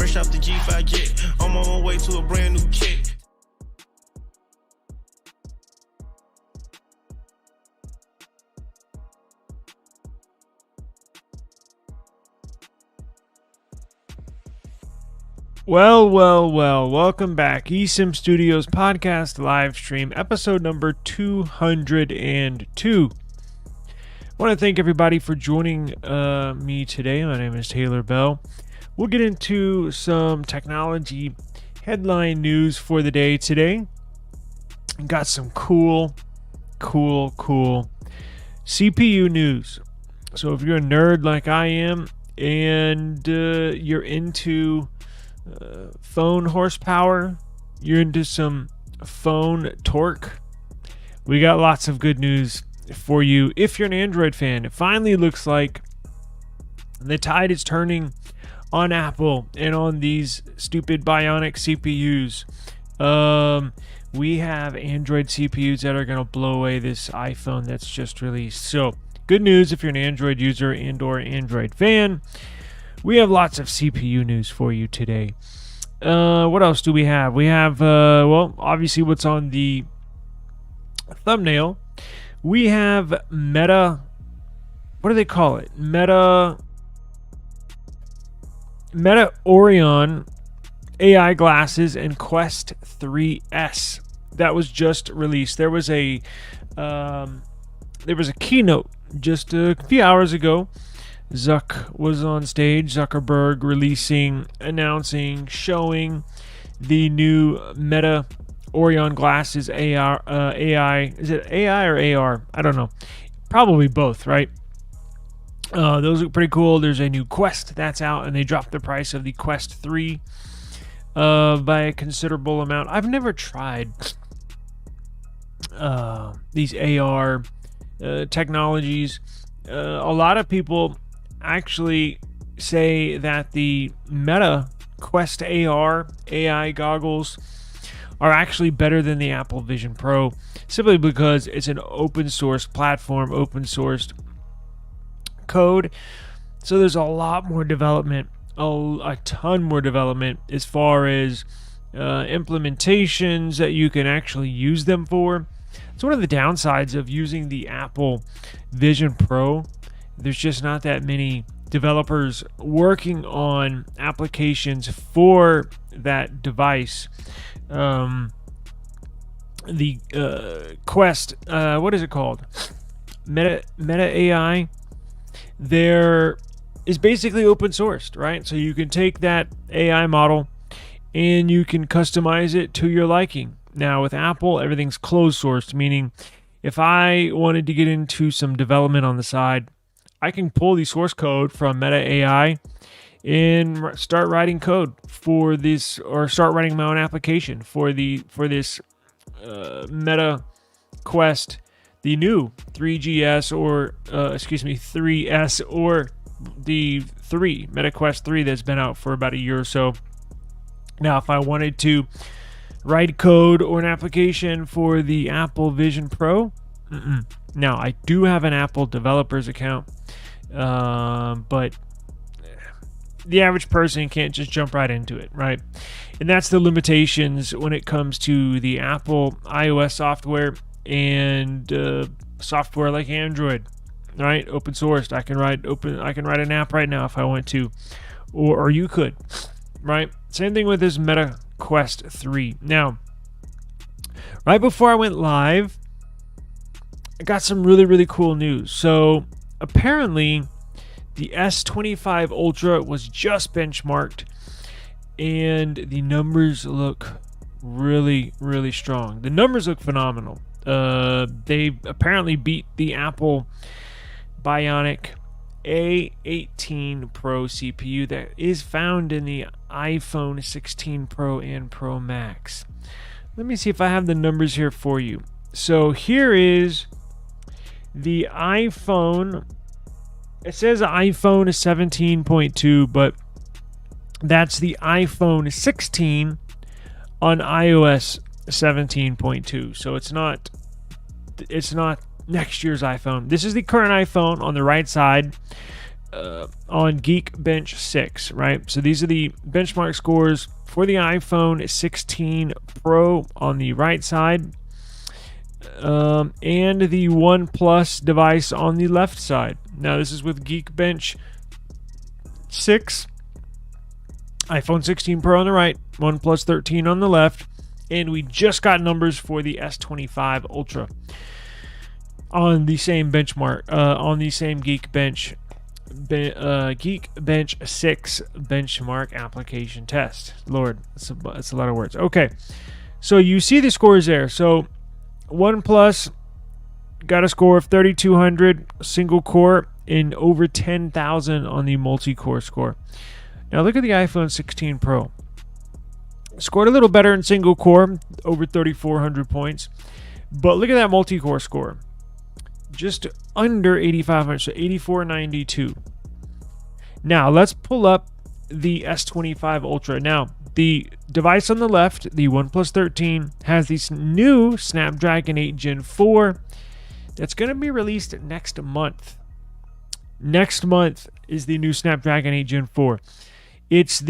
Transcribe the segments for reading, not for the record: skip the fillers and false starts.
fresh off the G5 jet. I'm on my way to a brand new kit. Well, welcome back. eSIM Studios Podcast Livestream, episode number 202. I want to thank everybody for joining me today. My name is Taylor Bell. We'll get into some technology headline news for the day today. Got some cool CPU news. So if you're a nerd like I am and you're into phone horsepower, you're into some phone torque, we got lots of good news for you. If you're an Android fan, it finally looks like the tide is turning on Apple and on these stupid Bionic CPUs. We have Android CPUs that are going to blow away this iPhone that's just released. So good news if you're an Android user and or Android fan. We have lots of CPU news for you today. What else do we have? We have, obviously what's on the thumbnail. We have Meta, what do they call it? Meta Orion AI glasses and Quest 3S that was just released. There was a keynote just a few hours ago. Zuck was on stage, Zuckerberg announcing, showing the new Meta Orion glasses AI. Is it AI or AR? I don't know. Probably both, right? Those look pretty cool. There's a new Quest that's out, and they dropped the price of the Quest 3 by a considerable amount. I've never tried these AR technologies. A lot of people actually say that the Meta Quest AR AI goggles are actually better than the Apple Vision Pro, simply because it's an open source platform, open sourced code. So there's a lot more development, a ton more development as far as implementations that you can actually use them for. It's one of the downsides of using the Apple Vision Pro. There's just not that many developers working on applications for that device. The Quest, what is it called? Meta AI. There is basically open sourced, right? So you can take that AI model and you can customize it to your liking. Now with Apple, everything's closed sourced, meaning if I wanted to get into some development on the side, I can pull the source code from Meta AI and start writing code for this, or start writing my own application for this Meta Quest, the new 3GS or 3S, or the 3 Meta Quest 3 that's been out for about a year or so. Now, if I wanted to write code or an application for the Apple Vision Pro, now I do have an Apple developers account, but the average person can't just jump right into it, right? And that's the limitations when it comes to the Apple iOS software and software like Android, right? Open sourced. I can write an app right now if I want to, or you could, right? Same thing with this Meta Quest 3. Now, right before I went live, I got some really cool news. So apparently the S25 Ultra was just benchmarked and the numbers look really strong. The numbers look phenomenal. They apparently beat the Apple Bionic A18 Pro CPU that is found in the iPhone 16 Pro and Pro Max. Let me see if I have the numbers here for you. So here is the iPhone. It says iPhone 17.2, but that's the iPhone 16 on iOS 17.2. So it's not next year's iPhone. This is the current iPhone on the right side. on Geekbench 6, right? So these are the benchmark scores for the iPhone 16 Pro on the right side, and the OnePlus device on the left side. Now this is with Geekbench 6, iPhone 16 Pro on the right, OnePlus 13 on the left, and we just got numbers for the S25 Ultra on the same benchmark, on the same Geekbench 6 benchmark application test. Lord, that's a lot of words. Okay, so you see the scores there. So OnePlus got a score of 3,200 single core and over 10,000 on the multi-core score. Now look at the iPhone 16 Pro. Scored a little better in single core, over 3,400 points. But look at that multi-core score. Just under 8,500, so 8,492. Now let's pull up the S25 Ultra. Now the device on the left, the OnePlus 13, has this new Snapdragon 8 Gen 4 that's going to be released next month. Next month is the new Snapdragon 8 Gen 4. It's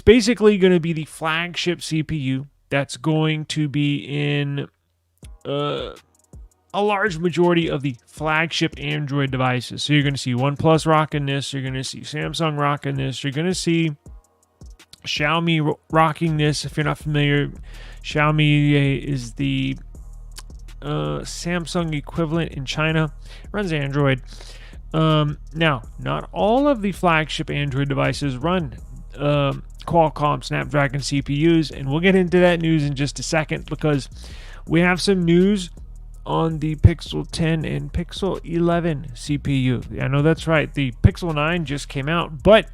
basically going to be the flagship CPU that's going to be in a large majority of the flagship Android devices. So you're going to see OnePlus rocking this, you're going to see Samsung rocking this, you're going to see Xiaomi rocking this. If you're not familiar, Xiaomi is the Samsung equivalent in China. It runs Android. Now, not all of the flagship Android devices run Qualcomm Snapdragon CPUs, and we'll get into that news in just a second because we have some news on the Pixel 10 and Pixel 11 CPU. I know that's right, the Pixel 9 just came out, but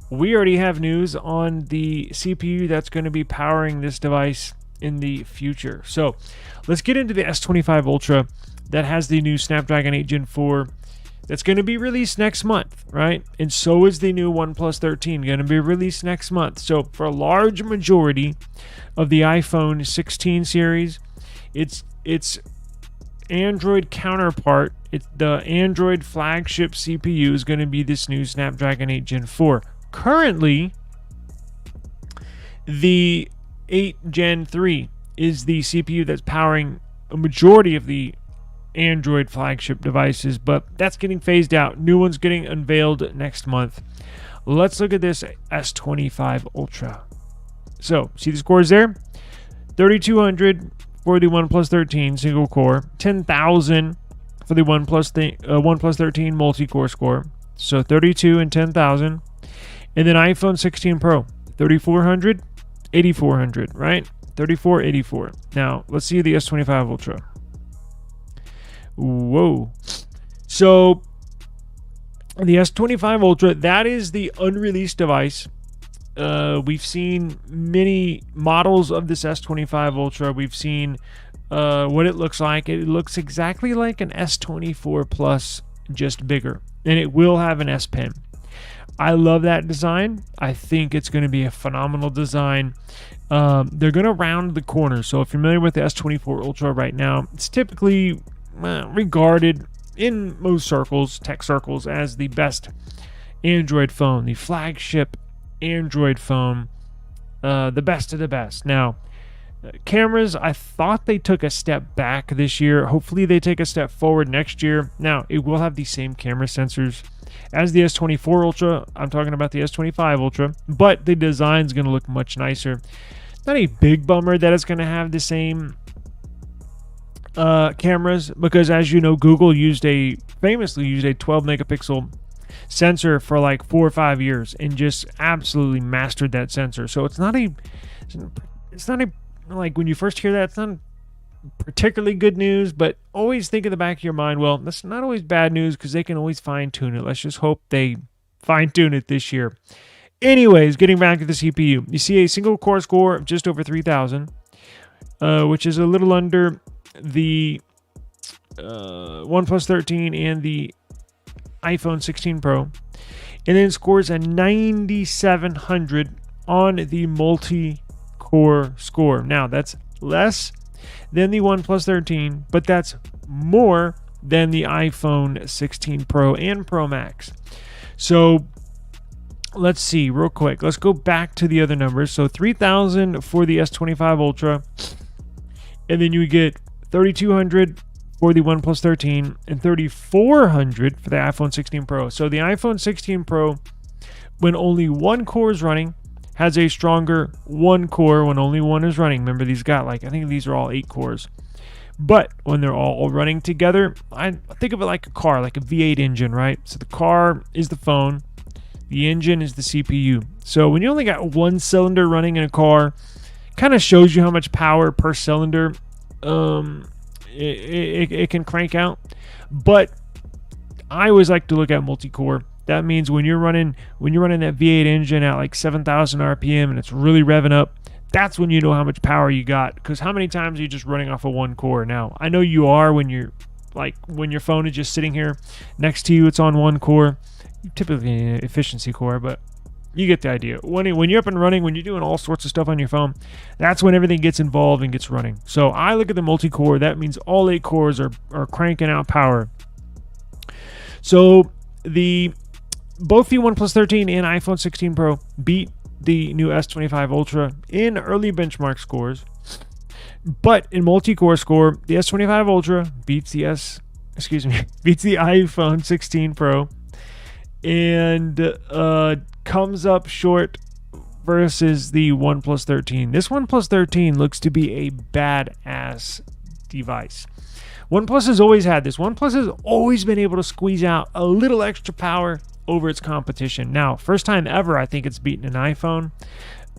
we already have news on the CPU that's going to be powering this device in the future. So let's get into the S25 Ultra that has the new Snapdragon 8 Gen 4 that's going to be released next month, right? And so is the new OnePlus 13 going to be released next month. So for a large majority of the iPhone 16 series, its Android counterpart, the Android flagship CPU is going to be this new Snapdragon 8 Gen 4. Currently, the 8 Gen 3 is the CPU that's powering a majority of the Android flagship devices, but that's getting phased out. New one's getting unveiled next month. Let's look at this S25 Ultra. So, see the scores there? 3,200 for the OnePlus 13 single core, 10,000 for the OnePlus 13 multi-core score. So 32 and 10,000. And then iPhone 16 Pro, 3,400, 8,400, right? 34, 84. Now, let's see the S25 Ultra. Whoa. So, the S25 Ultra, that is the unreleased device. We've seen many models of this S25 Ultra. We've seen what it looks like. It looks exactly like an S24 Plus, just bigger. And it will have an S Pen. I love that design. I think it's going to be a phenomenal design. They're going to round the corner. So if you're familiar with the S24 Ultra right now, it's typically regarded in most circles, tech circles, as the best Android phone, the flagship Android phone, the best of the best. Now, cameras, I thought they took a step back this year. Hopefully they take a step forward next year. Now, it will have the same camera sensors as the S24 Ultra. I'm talking about the S25 Ultra, but the design is going to look much nicer. Not a big bummer that it's going to have the same cameras, because as you know, Google famously used a 12 megapixel sensor for like 4 or 5 years and just absolutely mastered that sensor. So it's not a like when you first hear that, it's not particularly good news, but always think in the back of your mind, well, that's not always bad news because they can always fine tune it. Let's just hope they fine tune it this year. Anyways, getting back to the CPU, you see a single core score of just over 3,000, which is a little under the OnePlus 13 and the iPhone 16 Pro, and then scores a 9,700 on the multi-core score. Now, that's less than the OnePlus 13, but that's more than the iPhone 16 Pro and Pro Max. So let's see real quick. Let's go back to the other numbers. So $3,000 for the S25 Ultra, and then you get $3,200 for the OnePlus 13 and $3,400 for the iPhone 16 Pro. So the iPhone 16 Pro, when only one core is running, has a stronger one core when only one is running. Remember, these got I think these are all 8 cores. But when they're all running together, I think of it like a car, like a V8 engine, right? So the car is the phone, the engine is the CPU. So when you only got one cylinder running in a car, kind of shows you how much power per cylinder it can crank out. But I always like to look at multi-core. That means when you're running that V8 engine at like 7,000 RPM and it's really revving up, that's when you know how much power you got. Because how many times are you just running off of one core? Now, I know you are when your phone is just sitting here next to you, it's on one core, typically an efficiency core, but you get the idea. When you're up and running, when you're doing all sorts of stuff on your phone, that's when everything gets involved and gets running. So I look at the multi-core. That means all 8 cores are cranking out power. So both the OnePlus 13 and iPhone 16 Pro beat the new S25 Ultra in early benchmark scores. But in multi-core score, the S25 Ultra beats the iPhone 16 Pro and comes up short versus the OnePlus 13. This OnePlus 13 looks to be a badass device. OnePlus has always had this. OnePlus has always been able to squeeze out a little extra power over its competition. Now, first time ever, I think it's beaten an iPhone.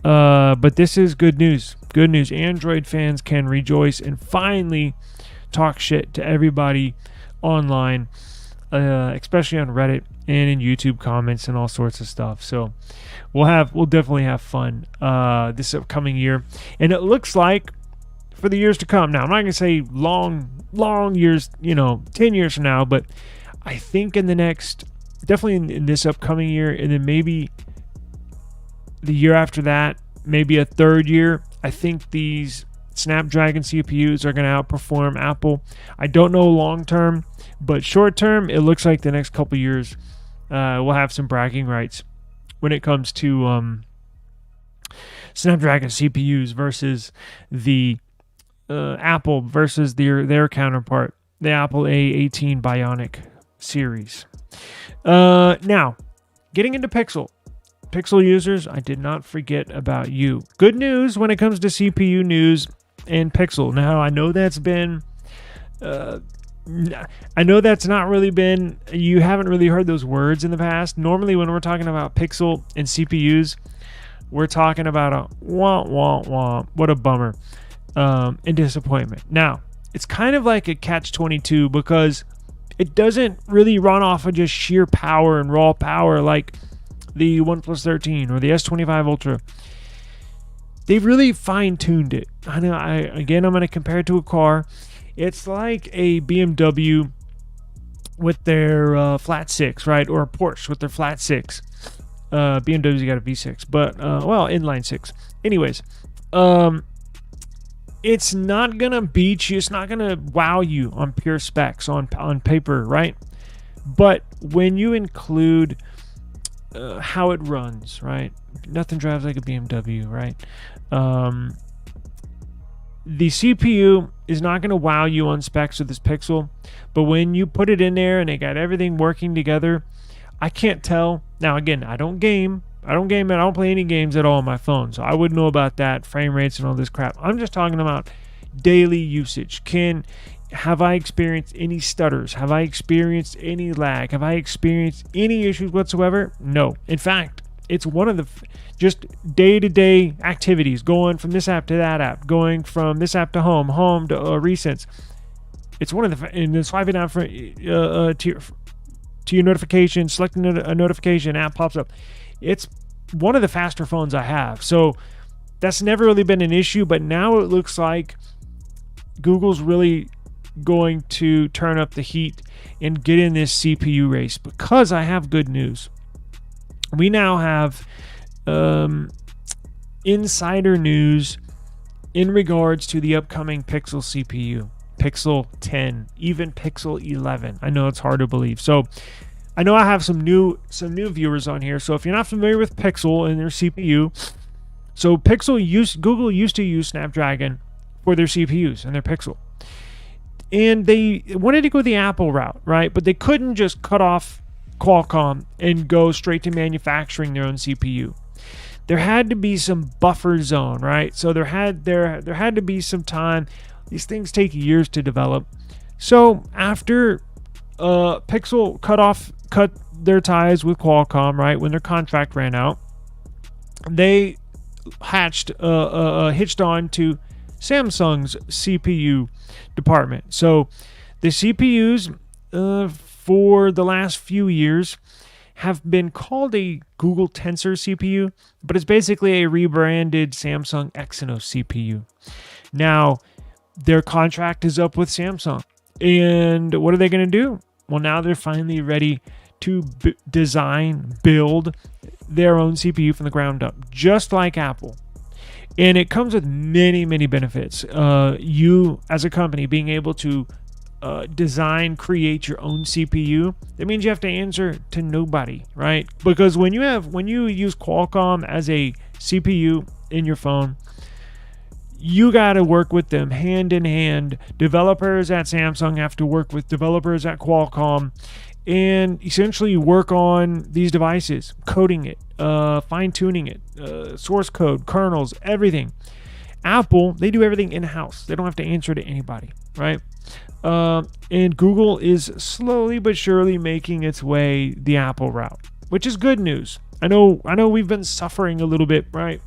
But this is good news. Good news. Android fans can rejoice and finally talk shit to everybody online, especially on Reddit and in YouTube comments and all sorts of stuff. So we'll definitely have fun this upcoming year. And it looks like for the years to come. Now, I'm not going to say long years, 10 years from now, but I think in the next, definitely in this upcoming year, and then maybe the year after that, maybe a third year, I think these Snapdragon CPUs are going to outperform Apple. I don't know long term, but short term, it looks like the next couple years we'll have some bragging rights when it comes to Snapdragon CPUs versus the Apple versus their counterpart, the Apple A18 Bionic series. Now, getting into Pixel users, I did not forget about you. Good news when it comes to CPU news and Pixel. Now, I know that's not really been, you haven't really heard those words in the past. Normally, when we're talking about Pixel and CPUs, we're talking about a wah, wah, wah. What a bummer. And disappointment. Now, it's kind of like a catch-22 because it doesn't really run off of just sheer power and raw power like the OnePlus 13 or the S25 Ultra. They've really fine-tuned it. I'm going to compare it to a car. It's like a BMW with their flat 6, right? Or a Porsche with their flat 6. BMW's got a V6, but, inline 6. Anyways, it's not going to beat you. It's not going to wow you on pure specs, on paper, right? But when you include how it runs, right? Nothing drives like a BMW, right? The CPU is not going to wow you on specs with this Pixel, but when you put it in there and they got everything working together, I can't tell. Now, again, I don't game. I don't play any games at all on my phone, so I wouldn't know about that, frame rates and all this crap. I'm just talking about daily usage. Have I experienced any stutters? Have I experienced any lag? Have I experienced any issues whatsoever? No. In fact, it's one of the just day-to-day activities, going from this app to that app, going from this app to home to recents. It's one of the, and then swiping down for, to your notification, selecting a notification, app pops up. It's one of the faster phones I have. So that's never really been an issue, but now it looks like Google's really going to turn up the heat and get in this CPU race, because I have good news. We now have insider news in regards to the upcoming Pixel CPU, Pixel 10, even Pixel 11. I know it's hard to believe. So I know I have some new viewers on here. So if you're not familiar with Pixel and their CPU, so Google used to use Snapdragon for their CPUs and their Pixel. And they wanted to go the Apple route, right? But they couldn't just cut off Qualcomm and go straight to manufacturing their own CPU. There had to be some buffer zone, right? So there had to be some time. These things take years to develop. So after Pixel cut their ties with Qualcomm, right, when their contract ran out, they hitched on to Samsung's CPU department. So the CPUs for the last few years have been called a Google Tensor CPU, but it's basically a rebranded Samsung Exynos CPU. Now, their contract is up with Samsung. And what are they going to do? Well, now they're finally ready to build their own CPU from the ground up, just like Apple. And it comes with many, many benefits. You, as a company, being able to create your own CPU, that means you have to answer to nobody, right? Because when you use Qualcomm as a CPU in your phone, you got to work with them hand in hand. Developers at Samsung have to work with developers at Qualcomm and essentially work on these devices, coding it, fine-tuning it, source code, kernels, everything. Apple, they do everything in-house. They don't have to answer to anybody, right? And Google is slowly but surely making its way the Apple route, which is good news. I know we've been suffering a little bit, right,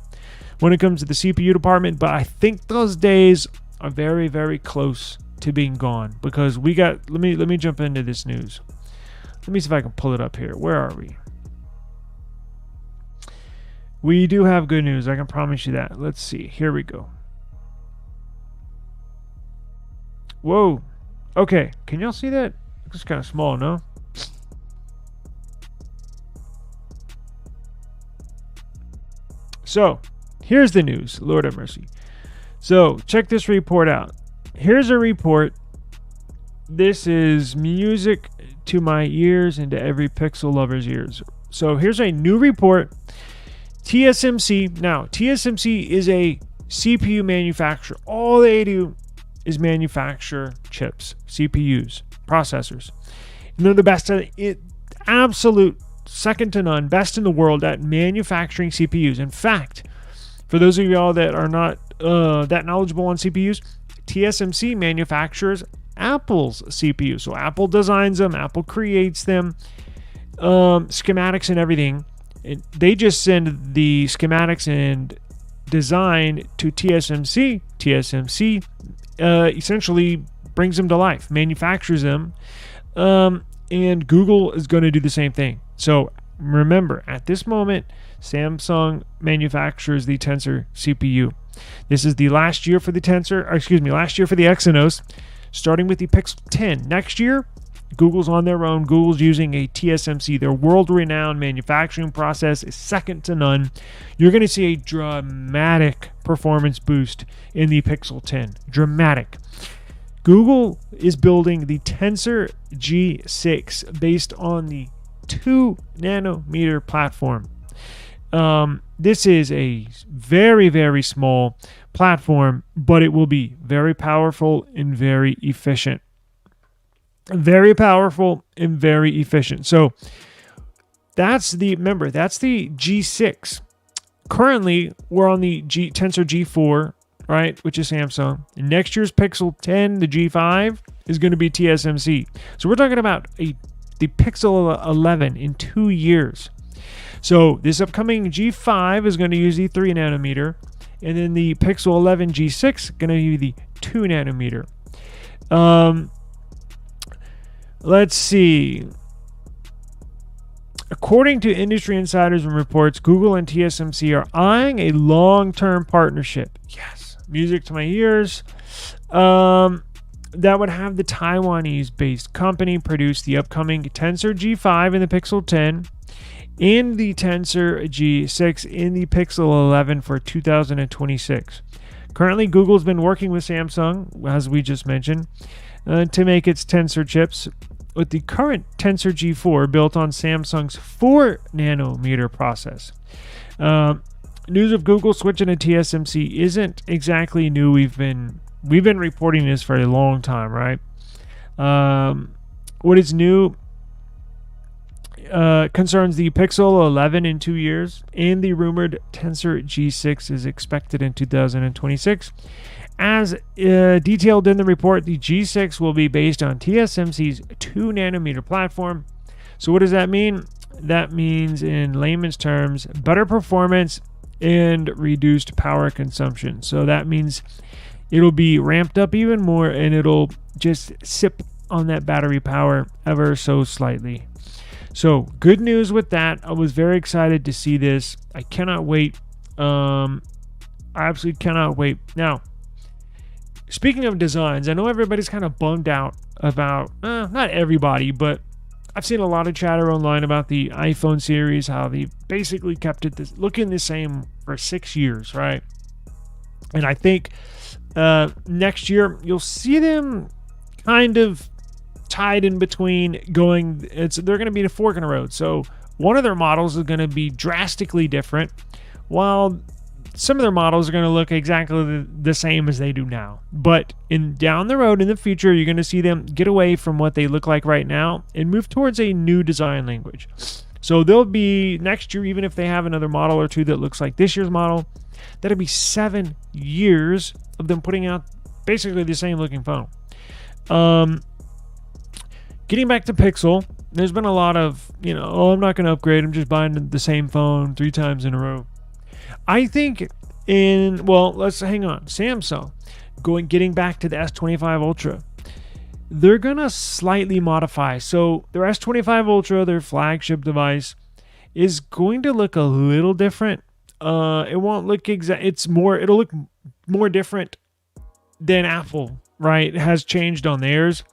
when it comes to the CPU department, but I think those days are very, very close to being gone, because let me jump into this news. Let me see if I can pull it up here. Where are we? We do have good news. I can promise you that. Let's see. Here we go. Whoa. Okay. Can y'all see that? It's kind of small, no? So, here's the news. Lord have mercy. So, check this report out. Here's a report. This is music to my ears and to every Pixel lover's ears. So, here's a new report. TSMC. Now, TSMC is a CPU manufacturer. All they do is manufacture chips, CPUs, processors. And they're the best at it. Absolute second to none, best in the world at manufacturing CPUs. In fact, for those of y'all that are not that knowledgeable on CPUs, TSMC manufactures Apple's CPUs. So Apple designs them, Apple creates them, schematics and everything. They just send the schematics and design to TSMC. TSMC essentially brings them to life, manufactures them, and Google is going to do the same thing. So remember, at this moment, Samsung manufactures the Tensor CPU. This is the last year for the last year for the Exynos, starting with the Pixel 10. Next year, Google's on their own. Google's using a TSMC. Their world-renowned manufacturing process is second to none. You're going to see a dramatic performance boost in the Pixel 10. Dramatic. Google is building the Tensor G6 based on the 2 nanometer platform. This is a very, very small platform, but it will be very powerful and very efficient. Very powerful and very efficient. So that's the G6. Currently, we're on the Tensor G4, right, which is Samsung. And next year's Pixel 10, the G5, is going to be TSMC. So we're talking about the Pixel 11 in 2 years. So this upcoming G5 is going to use the 3 nanometer, and then the Pixel 11 G6 going to use the 2 nanometer. Let's see. According to industry insiders and reports, Google and TSMC are eyeing a long-term partnership. Yes, music to my ears. That would have the Taiwanese-based company produce the upcoming Tensor G5 in the Pixel 10 and the Tensor G6 in the Pixel 11 for 2026. Currently, Google's been working with Samsung, as we just mentioned, to make its Tensor chips. with the current Tensor G4 built on Samsung's 4 nanometer process. News of Google switching to TSMC isn't exactly new. We've been reporting this for a long time, right? What is new concerns the Pixel 11 in 2 years, and the rumored Tensor G6 is expected in 2026. As detailed in the report, the G6 will be based on TSMC's 2 nanometer platform. So what does that mean? That means, in layman's terms, better performance and reduced power consumption. So that means it'll be ramped up even more, and it'll just sip on that battery power ever so slightly. So good news with that. I was very excited to see this. I cannot wait. I absolutely cannot wait. Now, speaking of designs, I know everybody's kind of bummed out about, not everybody, but I've seen a lot of chatter online about the iPhone series, how they basically kept it looking the same for 6 years, right? And I think next year you'll see them kind of tied in between going, they're going to be a fork in the road. So one of their models is going to be drastically different, while some of their models are going to look exactly the same as they do now. But down the road in the future, you're going to see them get away from what they look like right now and move towards a new design language. So they'll be next year, even if they have another model or two that looks like this year's model, that'll be 7 years of them putting out basically the same looking phone. Getting back to Pixel, there's been a lot of, I'm not going to upgrade. I'm just buying the same phone 3 times in a row. I think let's hang on. Samsung, getting back to the S25 Ultra, they're going to slightly modify. So their S25 Ultra, their flagship device, is going to look a little different. It won't look it'll look more different than Apple, right? It has changed on theirs.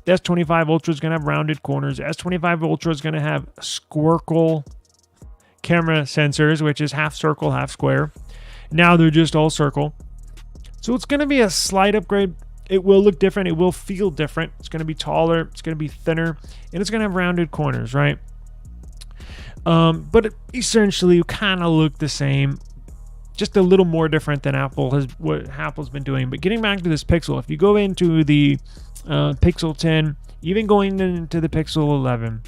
The S25 Ultra is going to have rounded corners. The S25 Ultra is going to have squircle camera sensors, which is half circle, half square. Now they're just all circle. So it's going to be a slight upgrade. It will look different. It will feel different. It's going to be taller. It's going to be thinner. And it's going to have rounded corners, right? But it essentially kind of look the same. Just a little more different than what Apple's been doing. But getting back to this Pixel, if you go into the Pixel 10, even going into the Pixel 11,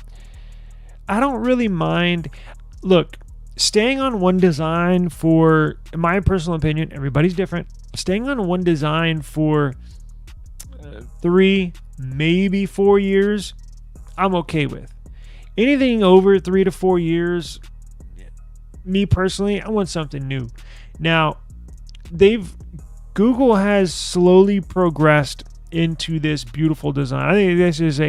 I don't really mind. Look, staying on one design for, in my personal opinion, everybody's different. Staying on one design for 3, maybe 4 years, I'm okay with. Anything over 3 to 4 years, me personally, I want something new. Now, Google has slowly progressed into this beautiful design. I think this is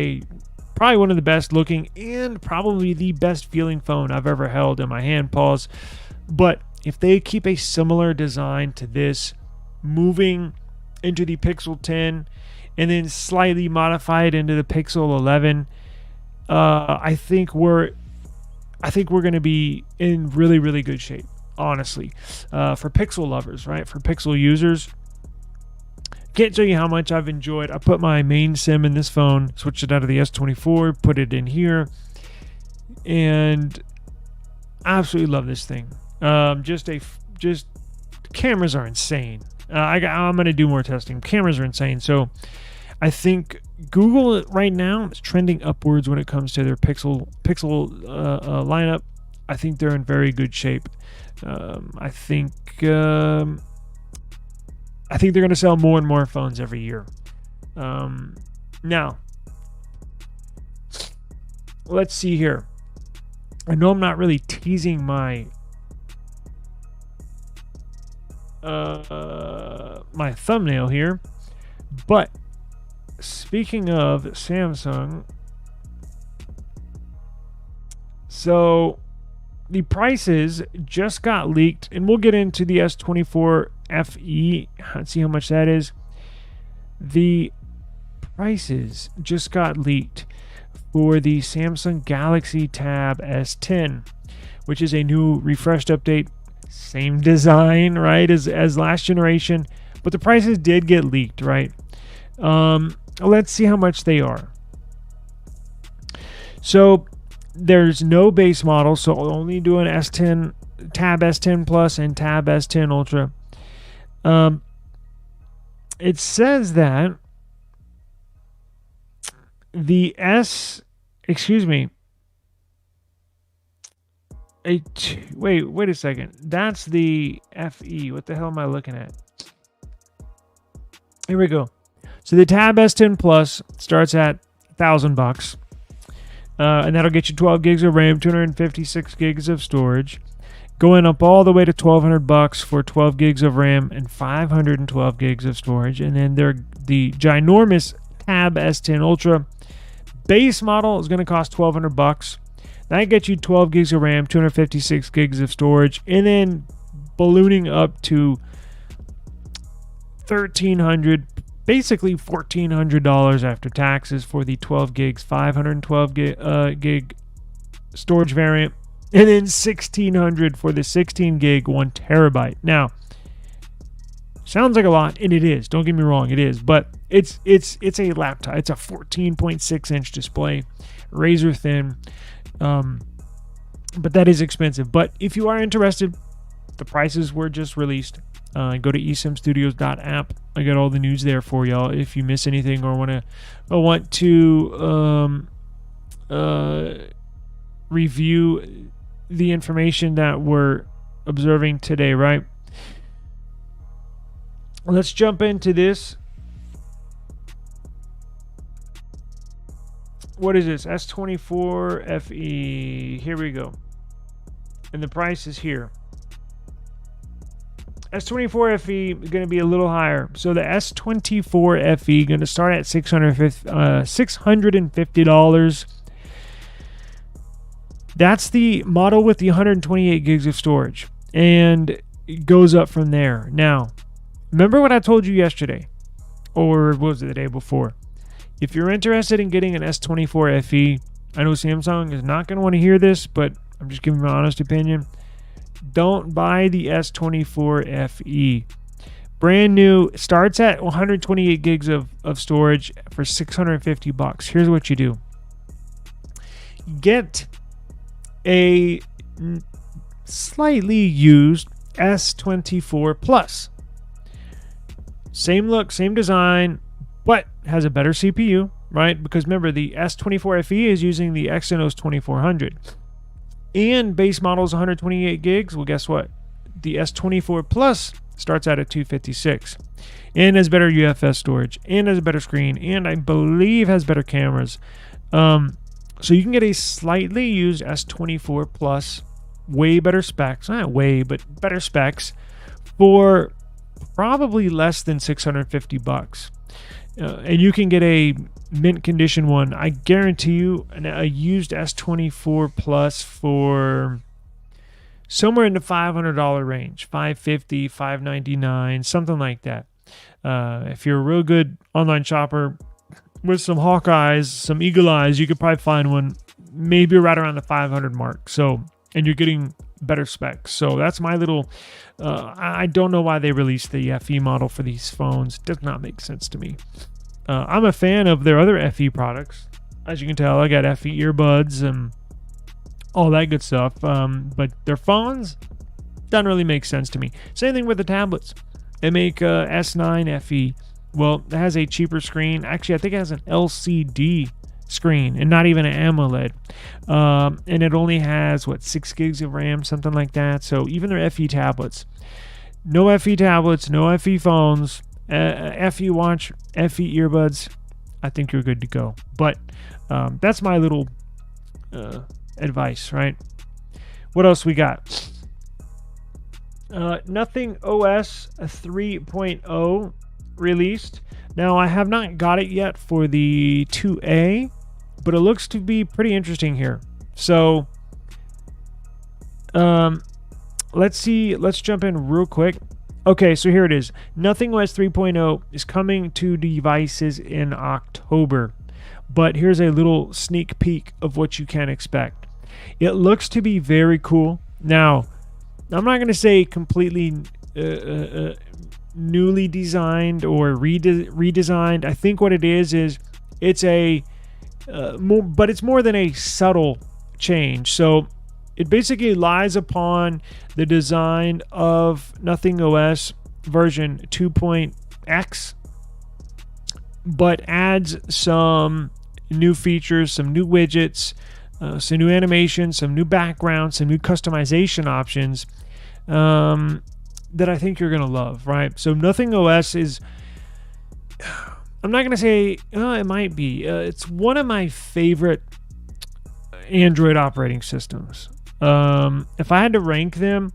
probably one of the best looking and probably the best feeling phone I've ever held in my hand, paws. But if they keep a similar design to this, moving into the Pixel 10 and then slightly modify it into the Pixel 11, I think we're going to be in really, really good shape, honestly, for Pixel lovers, right? For Pixel users. Can't tell you how much I've enjoyed. I put my main SIM in this phone, switched it out of the S24, put it in here, and I absolutely love this thing. Just cameras are insane. I'm going to do more testing. Cameras are insane. So I think Google right now is trending upwards when it comes to their Pixel lineup. I think they're in very good shape. I think they're going to sell more and more phones every year. Now, let's see here. I know I'm not really teasing my my thumbnail here, but speaking of Samsung, so the prices just got leaked, and we'll get into the S24 FE. Let's see how much that is. The prices just got leaked for the Samsung Galaxy Tab S10, which is a new refreshed update. Same design, right, as last generation, but the prices did get leaked, right? Let's see how much they are. So there's no base model, so only doing S10, Tab S10 Plus and Tab S10 Ultra. It says that the wait a second. That's the FE. What the hell am I looking at? Here we go. So the Tab S10 Plus starts at $1,000, and that'll get you 12 gigs of RAM, 256 gigs of storage, going up all the way to $1,200 for 12 gigs of RAM and 512 gigs of storage. And then the ginormous Tab S10 Ultra base model is going to cost $1,200. That gets you 12 gigs of RAM, 256 gigs of storage, and then ballooning up to $1,300, basically $1,400 after taxes for the 12 gigs, 512 gig storage variant, and then $1,600 for the 16 gig 1 terabyte. Now, sounds like a lot, and it is. Don't get me wrong, it is, but it's a laptop. It's a 14.6 inch display, razor thin. But that is expensive. But if you are interested, the prices were just released. Go to esimstudios.app. I got all the news there for y'all. If you miss anything or want to review the information that we're observing today, right? Let's jump into this. What is this? S24 FE. Here we go. And the price is here. S24 FE is going to be a little higher. So the S24 FE going to start at $650. That's the model with the 128 gigs of storage. And it goes up from there. Now, remember what I told you yesterday? Or what was it, the day before? If you're interested in getting an S24 FE, I know Samsung is not going to want to hear this, but I'm just giving my honest opinion. Don't buy the S24 FE. Brand new, starts at 128 gigs of storage for $650. Here's what you do. Get a slightly used S24 Plus. Same look, same design, but has a better CPU, right? Because remember, the S24 FE is using the Exynos 2400. And base model is 128 gigs. Well, guess what? The S24 Plus starts out at 256. And has better UFS storage. And has a better screen. And I believe has better cameras. So you can get a slightly used S24 Plus. Way better specs. Not way, but better specs. For probably less than $650. And you can get a mint condition one. I guarantee you a used S24 Plus for somewhere in the $500 range, $550, $599, something like that. If you're a real good online shopper with some hawk eyes, some eagle eyes, you could probably find one maybe right around the 500 mark. So, and you're getting better specs. So that's my little. I don't know why they released the FE model for these phones. Does not make sense to me. I'm a fan of their other FE products. As you can tell, I got FE earbuds and all that good stuff. But their phones doesn't really make sense to me. Same thing with the tablets. They make S9 FE. Well, it has a cheaper screen. Actually, I think it has an LCD screen and not even an AMOLED. And it only has, 6 gigs of RAM, something like that. So even their FE tablets. No FE tablets, no FE phones, FE watch, FE earbuds. I think you're good to go. But that's my little advice, right? What else we got? Nothing OS 3.0 released. Now, I have not got it yet for the 2A, but it looks to be pretty interesting here. So, let's see. Let's jump in real quick. Okay, so here it is. Nothing OS 3.0 is coming to devices in October. But here's a little sneak peek of what you can expect. It looks to be very cool. Now, I'm not going to say completely newly designed or redesigned. I think what it is it's a but it's more than a subtle change. So it basically lies upon the design of Nothing OS version 2.x, but adds some new features, some new widgets, some new animations, some new backgrounds, some new customization options that I think you're going to love, right? So Nothing OS is, I'm not going to say, it might be. It's one of my favorite Android operating systems. If I had to rank them,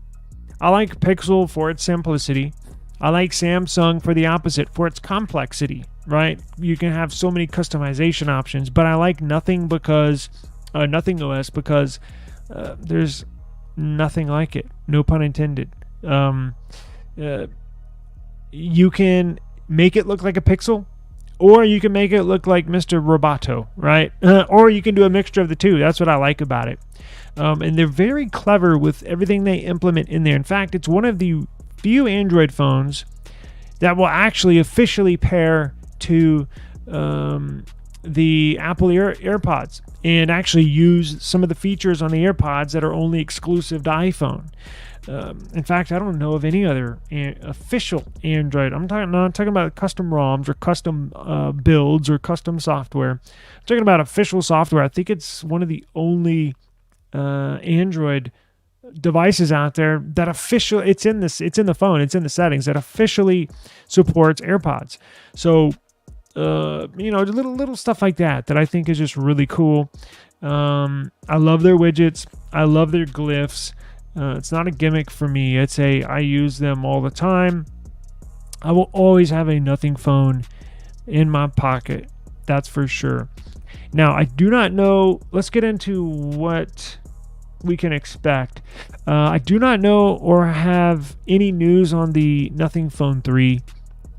I like Pixel for its simplicity. I like Samsung for the opposite, for its complexity, right? You can have so many customization options, but I like Nothing OS because there's nothing like it. No pun intended. You can make it look like a Pixel, or you can make it look like Mr. Roboto, right? Or you can do a mixture of the two. That's what I like about it. And they're very clever with everything they implement in there. In fact, it's one of the few Android phones that will actually officially pair to the Apple AirPods and actually use some of the features on the AirPods that are only exclusive to iPhone. In fact, I don't know of any other official Android. I'm not talking about custom ROMs or custom builds or custom software. I'm talking about official software. I think it's one of the only Android devices out there that officially, it's in the phone, it's in the settings, that officially supports AirPods. So little stuff like that I think is just really cool. I love their widgets. I love their glyphs. It's not a gimmick for me. I use them all the time. I will always have a Nothing phone in my pocket. That's for sure. Now, I do not know. Let's get into what we can expect. I do not know or have any news on the Nothing Phone 3.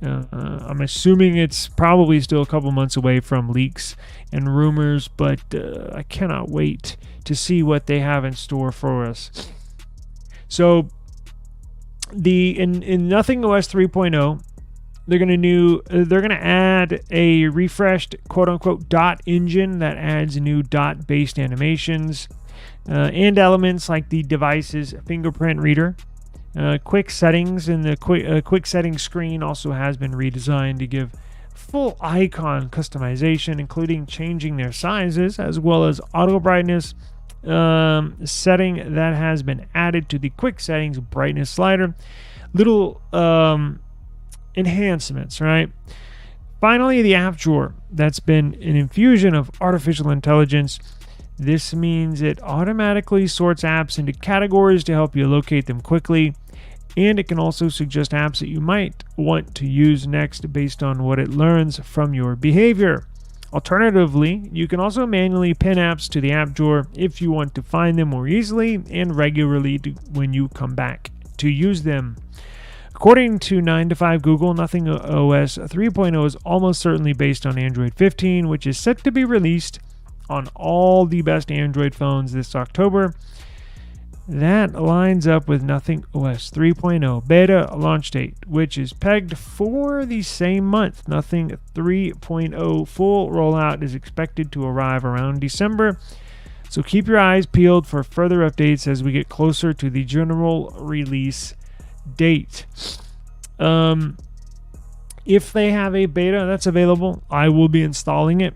I'm assuming it's probably still a couple months away from leaks and rumors, but I cannot wait to see what they have in store for us. So, in Nothing OS 3.0, they're gonna add a refreshed quote unquote dot engine that adds new dot based animations and elements like the device's fingerprint reader. Quick settings, and the quick settings screen also has been redesigned to give full icon customization, including changing their sizes as well as auto brightness setting that has been added to the quick settings brightness slider. Little enhancements, right? Finally, the app drawer. That's been an infusion of artificial intelligence. This means it automatically sorts apps into categories to help you locate them quickly, and it can also suggest apps that you might want to use next based on what it learns from your behavior. Alternatively, you can also manually pin apps to the app drawer if you want to find them more easily and regularly when you come back to use them. According to 9to5 Google, Nothing OS 3.0 is almost certainly based on Android 15, which is set to be released on all the best Android phones this October. That lines up with Nothing OS 3.0 beta launch date, which is pegged for the same month. Nothing 3.0 full rollout is expected to arrive around December. So keep your eyes peeled for further updates as we get closer to the general release date. If they have a beta that's available, I will be installing it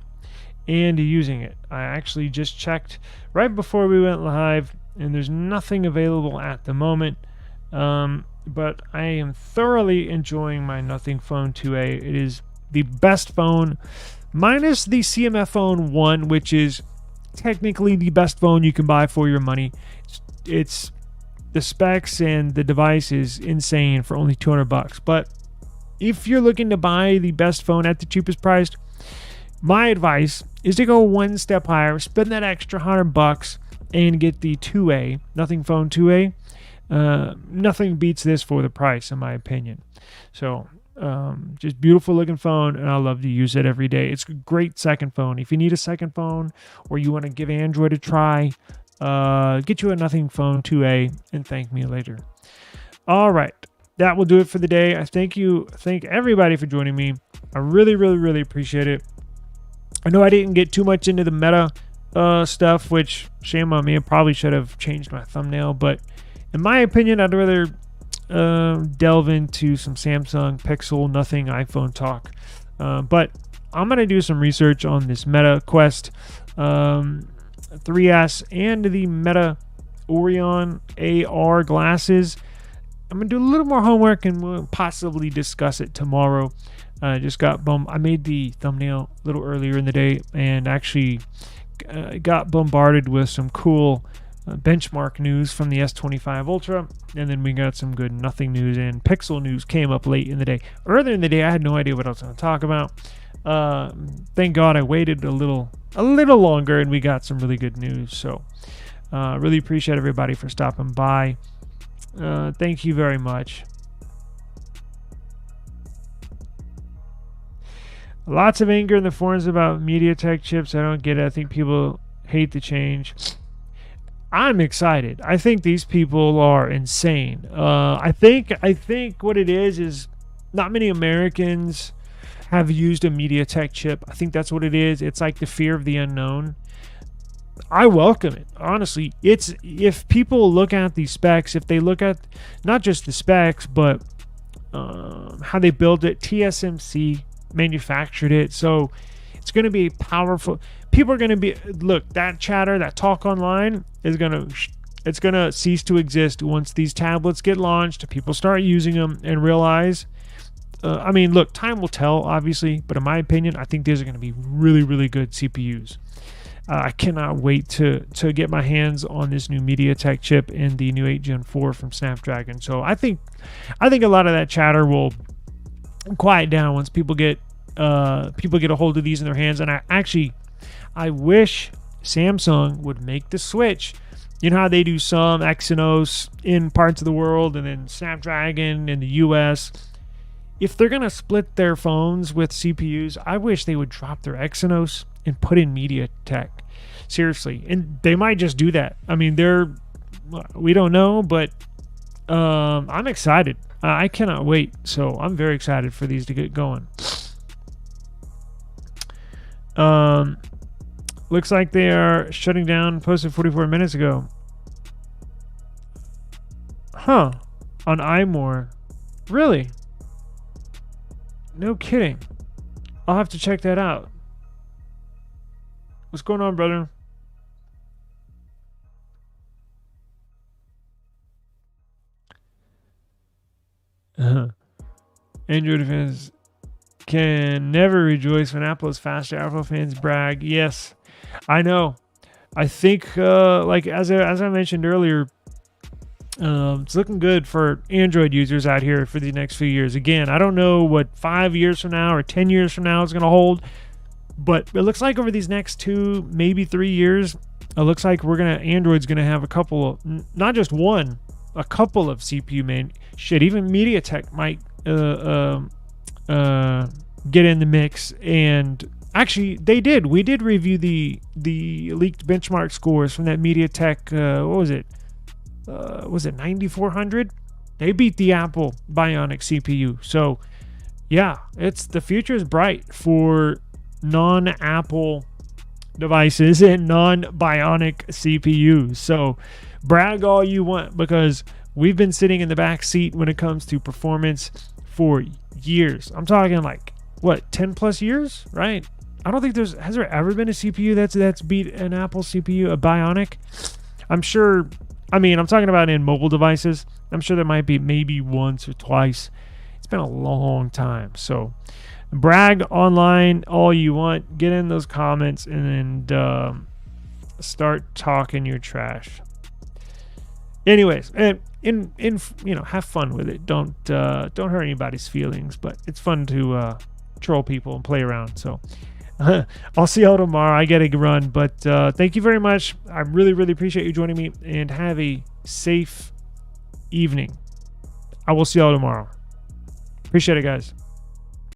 and using it. I actually just checked right before we went live, and there's nothing available at the moment. But I am thoroughly enjoying my Nothing Phone 2A. It is the best phone, minus the CMF Phone 1, which is technically the best phone you can buy for your money. It's the specs and the device is insane for only $200. But if you're looking to buy the best phone at the cheapest price, my advice is to go one step higher, spend that extra $100 and get the 2A, Nothing Phone 2A. Nothing beats this for the price, in my opinion. So, just beautiful looking phone, and I love to use it every day. It's a great second phone. If you need a second phone or you want to give Android a try, get you a Nothing Phone 2A and thank me later. All right. That will do it for the day. I thank everybody for joining me. I really, really, really appreciate it. I know I didn't get too much into the Meta stuff, which shame on me. I probably should have changed my thumbnail, but in my opinion, I'd rather delve into some Samsung Pixel, nothing iPhone talk. But I'm going to do some research on this Meta Quest 3S and the Meta Orion AR glasses. I'm going to do a little more homework and we'll possibly discuss it tomorrow. Just got I made the thumbnail a little earlier in the day and actually got bombarded with some cool benchmark news from the S25 Ultra, and then we got some good nothing news, and Pixel news came up late in the day. Earlier in the day, I had no idea what I was going to talk about. Thank God I waited a little longer, and we got some really good news. So really appreciate everybody for stopping by. Thank you very much. Lots of anger in the forums about MediaTek chips. I don't get it. I think people hate the change. I'm excited. I think these people are insane. I think what it is not many Americans have used a MediaTek chip. I think that's what it is. It's like the fear of the unknown. I welcome it. Honestly, if people look at the specs, if they look at not just the specs, but how they build it, TSMC manufactured it, so it's going to be powerful. People are going to be, look, that chatter, that talk online is it's going to cease to exist once these tablets get launched, people start using them and realize, I mean, look, time will tell, obviously, but in my opinion, I think these are going to be really, really good CPUs. I cannot wait to get my hands on this new MediaTek chip and the new 8 Gen 4 from Snapdragon. So I think a lot of that chatter will quiet down once people get a hold of these in their hands. And I wish Samsung would make the switch. You know how they do some Exynos in parts of the world and then Snapdragon in the US. If they're going to split their phones with CPUs, I wish they would drop their Exynos and put in MediaTek. Seriously. And they might just do that. I mean, we don't know, but I'm excited. I cannot wait. So I'm very excited for these to get going. Looks like they are shutting down, posted 44 minutes ago. Huh. On iMore. Really? No kidding. I'll have to check that out. What's going on, brother? Android fans can never rejoice when Apple is faster. Apple fans brag. Yes, I know. I think, like as I mentioned earlier, it's looking good for Android users out here for the next few years. Again, I don't know what 5 years from now or 10 years from now is going to hold, but it looks like over these next 2, maybe 3 years, it looks like Android's going to have a couple of, not just one, a couple of CPU even MediaTek might get in the mix. And actually we did review the leaked benchmark scores from that MediaTek, what was it? Was it 9400? They beat the Apple Bionic CPU. So yeah, the future is bright for non-Apple devices and non-Bionic CPUs. So brag all you want, because we've been sitting in the back seat when it comes to performance for years. I'm talking like, what, 10 plus years, right? I don't think has there ever been a CPU that's beat an Apple CPU, a Bionic? I'm sure. I mean, I'm talking about in mobile devices. I'm sure there might be maybe once or twice. It's been a long time. So brag online all you want. Get in those comments and start talking your trash. Anyways, and have fun with it. Don't hurt anybody's feelings, but it's fun to troll people and play around. So I'll see y'all tomorrow. I gotta run, but thank you very much. I really, really appreciate you joining me, and have a safe evening. I will see y'all tomorrow. Appreciate it, guys.